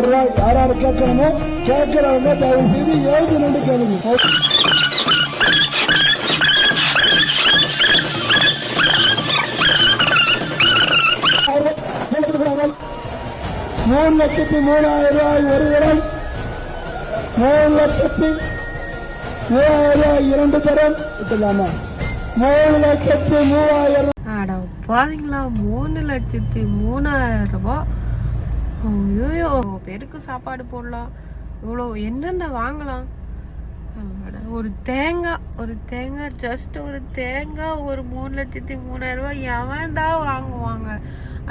ரூபாய். யார் யார் கேட்கணுமோ கேட்கிறவங்க தயவு செய்து எழுதி நின்று கேளுங்க. 3,03,000 ரூபாய் ஒரு தரம், 3,03,000 ரூபாய் 2 தரம் விட்டுலாமா? 3,03,000. அட பாத்தீங்களா, 3,03,000 ரூபாய். ஐயோ, பேருக்கு சாப்பாடு போடலாம், இவ்வளோ என்னென்ன வாங்கலாம். ஒரு தேங்காய் ஜஸ்ட் ஒரு தேங்காய் ஒரு 3,03,000 ரூபாய் எவன்டா வாங்குவாங்க?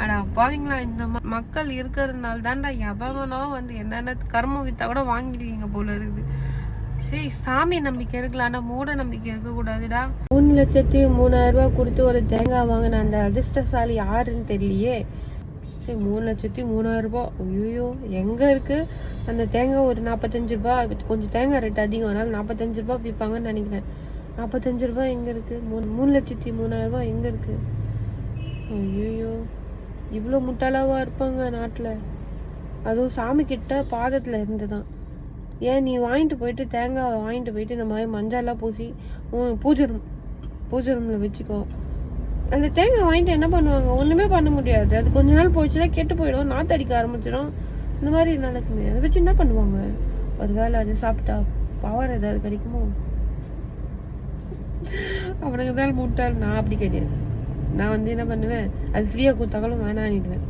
அட அப்பாவீங்களா, இந்த மக்கள் இருக்கிறதுனால தான்டா எவனோ வந்து என்னென்ன கர்ம வித்தா கூட வாங்கிடுவீங்க போல இருக்குது. சரி, சாமி நம்பிக்கை இருக்கலாம், ஆனா மூட நம்பிக்கை இருக்க கூடாதுடா. 3,03,000 ரூபாய் கொடுத்து ஒரு தேங்காய் வாங்கின அந்த அதிர்ஷ்டசாலி யாருன்னு தெரியலையே. சரி, 3,03,000 ரூபாய். ஐயோ, எங்க இருக்கு அந்த தேங்காய்? ஒரு 45 ரூபாய், கொஞ்சம் தேங்காய் ரேட் அதிகம், அதனால 45 ரூபாய் விற்பாங்கன்னு நினைக்கிறேன். 45 ரூபாய் எங்க இருக்கு? 3,03,000 ரூபாய் எங்க இருக்கு? ஐயோ, இவ்வளோ முட்டாளாவா இருப்பாங்க நாட்டுல? அதுவும் சாமி கிட்ட பாதத்துல இருந்துதான். ஏன் நீ வாங்கிட்டு போயிட்டு தேங்காய் வாங்கிட்டு போயிட்டு இந்த மாதிரி மஞ்சள்லாம் பூசி பூஜை ரூம்ல வச்சுக்கோ. அந்த தேங்காய் வாங்கிட்டு என்ன பண்ணுவாங்க? ஒண்ணுமே பண்ண முடியாது. அது கொஞ்ச நாள் போயிடுச்சுன்னா கெட்டு போயிடும், நாத்து அடிக்க ஆரம்பிச்சிடும், இந்த மாதிரி நடக்குமே. அதை வச்சு என்ன பண்ணுவாங்க? ஒரு வேளை அது சாப்பிட்டா பவர் ஏதாவது கிடைக்குமோ? அவனுக்கு தான் முட்டாள். நான் அப்படி கிடையாது. நான் வந்து என்ன பண்ணுவேன், அது ஃப்ரீயா கொடுத்தாலும் வேணான்னுடுவேன்.